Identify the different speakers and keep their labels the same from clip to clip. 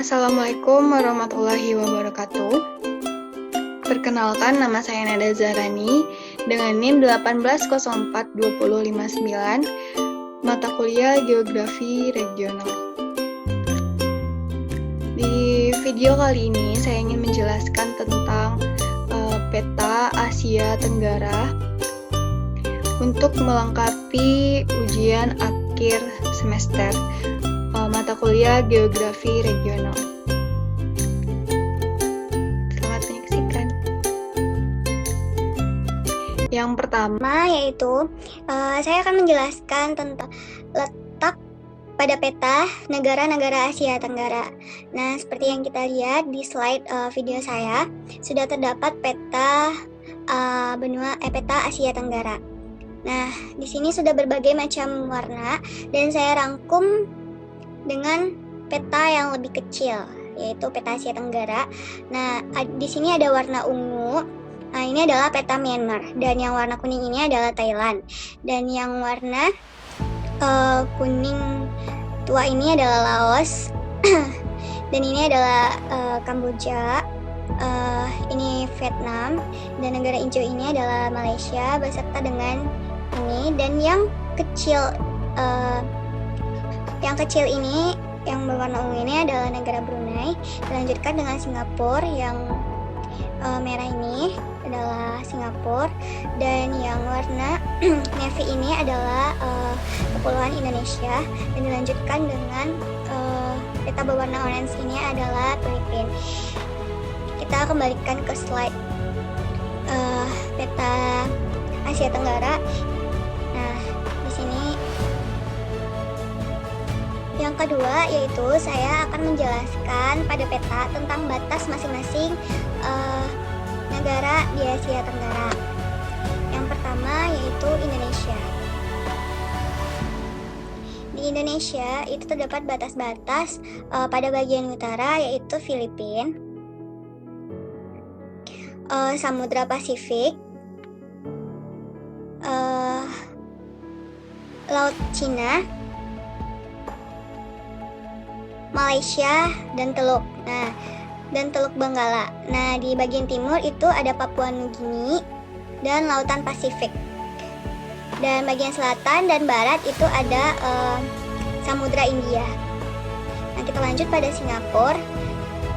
Speaker 1: Assalamualaikum warahmatullahi wabarakatuh. Perkenalkan, nama saya Nada Zahrani dengan NIM 1804259, mata kuliah Geografi Regional. Di video kali ini saya ingin menjelaskan tentang peta Asia Tenggara untuk melengkapi ujian akhir semester mata kuliah Geografi Regional. Selamat menyaksikan. Yang pertama yaitu saya akan menjelaskan tentang letak pada peta negara-negara Asia Tenggara. Nah, seperti yang kita lihat di slide video saya, sudah terdapat peta peta Asia Tenggara. Nah, di sini sudah berbagai macam warna dan saya rangkum dengan peta yang lebih kecil, yaitu peta Asia Tenggara. Nah, di sini ada warna ungu. Nah, ini adalah peta Myanmar, dan yang warna kuning ini adalah Thailand, dan yang warna kuning tua ini adalah Laos, dan ini adalah Kamboja, ini Vietnam, dan negara hijau ini adalah Malaysia beserta dengan ini, dan yang kecil ini, yang berwarna ungu ini adalah negara Brunei. Dilanjutkan dengan Singapura, yang merah ini adalah Singapura, dan yang warna navy ini adalah Kepulauan Indonesia, dan dilanjutkan dengan peta berwarna orange ini adalah Filipina. Kita kembalikan ke slide peta Asia Tenggara. Nah, di sini yang kedua yaitu saya akan menjelaskan pada peta tentang batas masing-masing negara di Asia Tenggara. Yang pertama yaitu Indonesia. Di Indonesia itu terdapat batas-batas pada bagian utara yaitu Filipina, Samudra Pasifik, Laut Cina, Malaysia, dan Teluk. Dan Teluk Benggala. Nah, di bagian timur itu ada Papua Nugini dan Lautan Pasifik. Dan bagian selatan dan barat itu ada Samudra India. Nah, kita lanjut pada Singapura.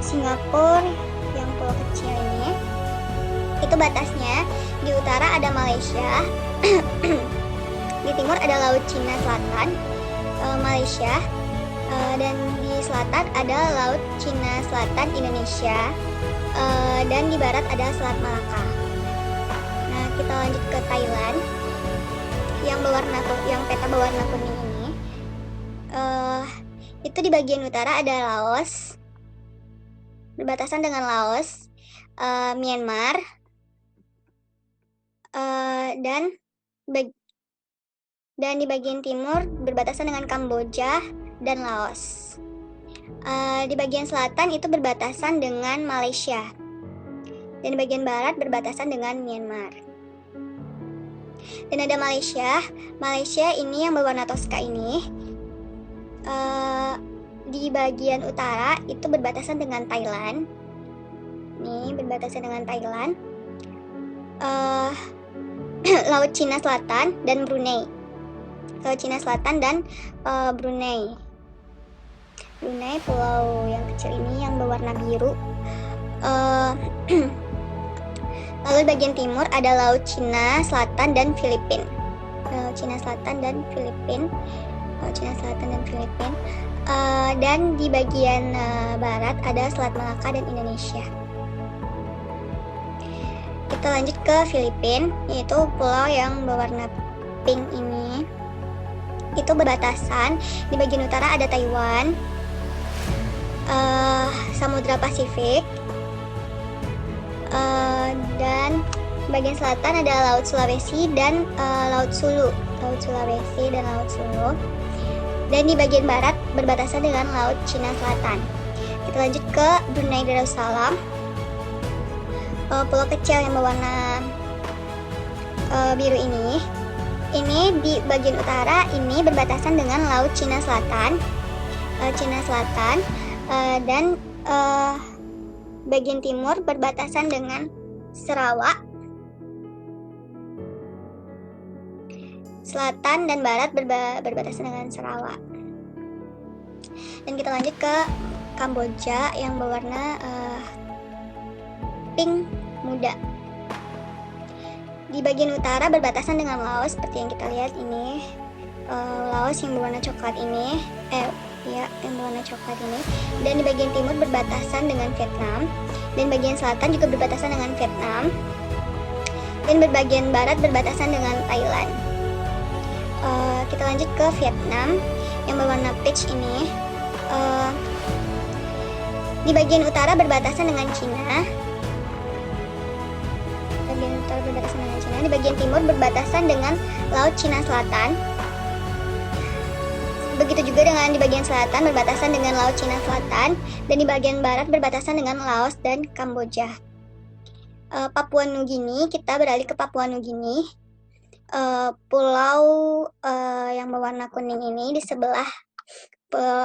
Speaker 1: Singapura yang pulau kecil ini, itu batasnya di utara ada Malaysia, di timur ada Laut Cina Selatan, Malaysia, dan di selatan ada Laut Cina Selatan Indonesia, dan di barat ada Selat Malaka. Nah, kita lanjut ke Thailand yang peta berwarna kuning ini. Itu di bagian utara ada Laos, berbatasan dengan Laos, Myanmar, dan di bagian timur berbatasan dengan Kamboja dan Laos. Di bagian selatan itu berbatasan dengan Malaysia, dan di bagian barat berbatasan dengan Myanmar. Dan ada Malaysia ini yang berwarna toska ini, di bagian utara itu berbatasan dengan Thailand. Ini berbatasan dengan Thailand, Laut Cina Selatan dan Brunei. Laut Cina Selatan dan Brunei, pulau yang kecil ini yang berwarna biru. Lalu bagian timur ada Laut Cina Selatan dan Filipina. Laut Cina Selatan dan Filipina. Dan di bagian barat ada Selat Malaka dan Indonesia. Kita lanjut ke Filipina, yaitu pulau yang berwarna pink ini. Itu berbatasan, di bagian utara ada Taiwan, Samudra Pasifik, dan bagian selatan ada Laut Sulawesi dan Laut Sulu. Dan di bagian barat berbatasan dengan Laut Cina Selatan. Kita lanjut ke Brunei Darussalam, pulau kecil yang berwarna biru ini. Ini di bagian utara ini berbatasan dengan Laut Cina Selatan, Dan bagian timur berbatasan dengan Sarawak, selatan dan barat berbatasan dengan Sarawak. Dan kita lanjut ke Kamboja yang berwarna pink muda. Di bagian utara berbatasan dengan Laos seperti yang kita lihat ini. Laos yang berwarna coklat ini, yang berwarna coklat ini. Dan di bagian timur berbatasan dengan Vietnam. Dan bagian selatan juga berbatasan dengan Vietnam. Dan bagian barat berbatasan dengan Thailand. Kita lanjut ke Vietnam yang berwarna peach ini. Di bagian utara berbatasan dengan Cina. Bagian utara berbatasan dengan Cina. Di bagian timur berbatasan dengan Laut Cina Selatan. Begitu juga dengan di bagian selatan berbatasan dengan Laut Cina Selatan, dan di bagian barat berbatasan dengan Laos dan Kamboja. Papua Nugini, kita beralih ke Papua Nugini. Pulau yang berwarna kuning ini di sebelah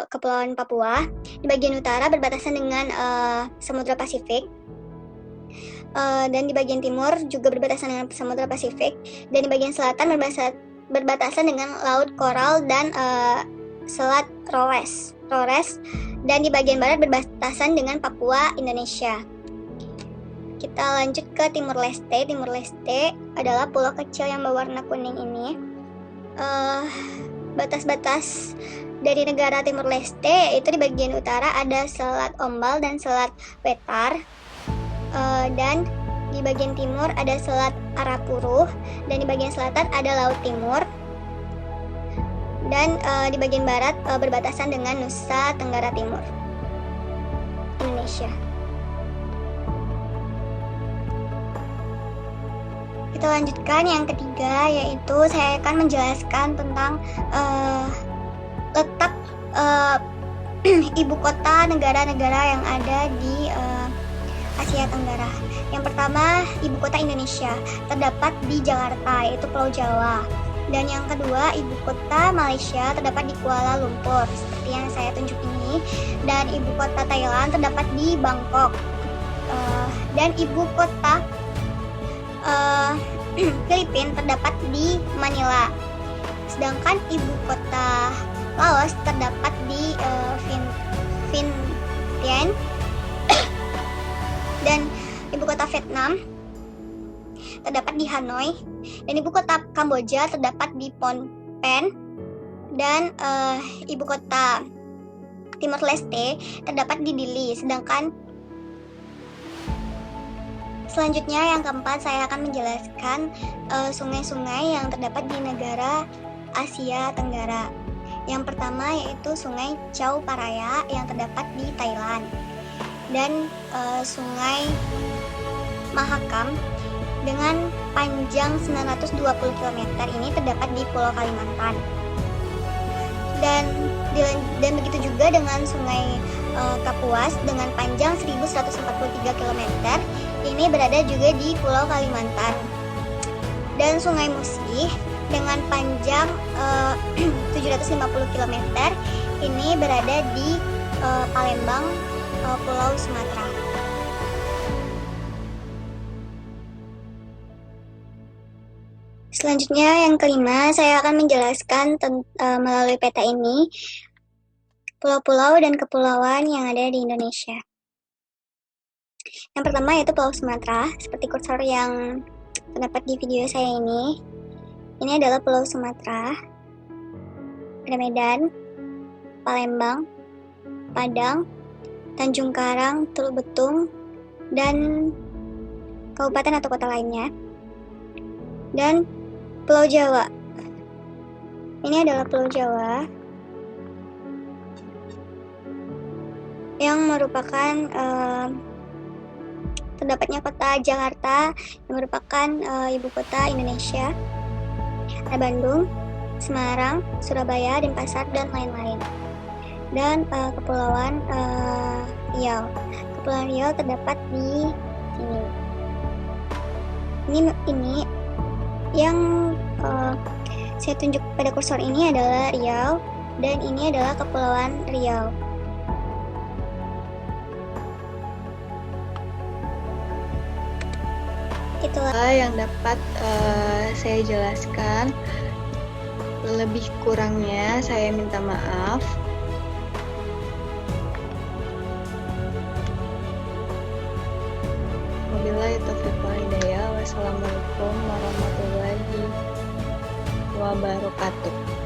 Speaker 1: Kepulauan Papua. Di bagian utara berbatasan dengan Samudra Pasifik. Dan di bagian timur juga berbatasan dengan Samudra Pasifik. Dan di bagian selatan berbatasan dengan Laut Koral dan Selat Flores. Dan di bagian barat berbatasan dengan Papua, Indonesia. Kita lanjut ke Timur Leste. Timur Leste adalah pulau kecil yang berwarna kuning ini. Batas-batas dari negara Timur Leste itu di bagian utara ada Selat Ombal dan Selat Wetar. Dan di bagian timur ada Selat Arapuru. Dan di bagian selatan ada Laut Timur. Dan di bagian barat berbatasan dengan Nusa Tenggara Timur, Indonesia. Kita lanjutkan yang ketiga, yaitu saya akan menjelaskan tentang letak ibu kota negara-negara yang ada di Asia Tenggara. Yang pertama, ibu kota Indonesia terdapat di Jakarta, yaitu Pulau Jawa. Dan yang kedua, ibu kota Malaysia terdapat di Kuala Lumpur, seperti yang saya tunjuk ini. Dan ibu kota Thailand terdapat di Bangkok. Dan ibu kota Filipina terdapat di Manila. Sedangkan ibu kota Laos terdapat di Vientiane. Dan ibu kota Vietnam terdapat di Hanoi. Dan ibu kota Kamboja terdapat di Phnom Penh. Dan ibu kota Timor Leste terdapat di Dili. Sedangkan selanjutnya yang keempat, saya akan menjelaskan sungai-sungai yang terdapat di negara Asia Tenggara. Yang pertama yaitu Sungai Chao Phraya yang terdapat di Thailand. Dan Sungai Mahakam dengan panjang 920 km ini terdapat di Pulau Kalimantan. Dan begitu juga dengan Sungai Kapuas dengan panjang 1143 km. Ini berada juga di Pulau Kalimantan. Dan Sungai Musi dengan panjang 750 km ini berada di Palembang, Pulau Sumatera. Selanjutnya yang kelima, saya akan menjelaskan melalui peta ini pulau-pulau dan kepulauan yang ada di Indonesia. Yang pertama yaitu Pulau Sumatera, seperti kursor yang terdapat di video saya ini. Ini adalah Pulau Sumatera. Ada Medan, Palembang, Padang, Tanjung Karang, Teluk Betung, dan kabupaten atau kota lainnya. Dan Pulau Jawa. Ini adalah Pulau Jawa yang merupakan terdapatnya kota Jakarta yang merupakan ibu kota Indonesia. Ada Bandung, Semarang, Surabaya, Denpasar, dan lain-lain. Dan Kepulauan Riau. Kepulauan Riau terdapat di sini. Ini yang saya tunjuk pada kursor ini adalah Riau, dan ini adalah Kepulauan Riau. Itulah
Speaker 2: yang dapat saya jelaskan. Lebih kurangnya saya minta maaf. Wabillahi taufiq wal hidayah. Wassalamualaikum warahmatullahi wabarakatuh.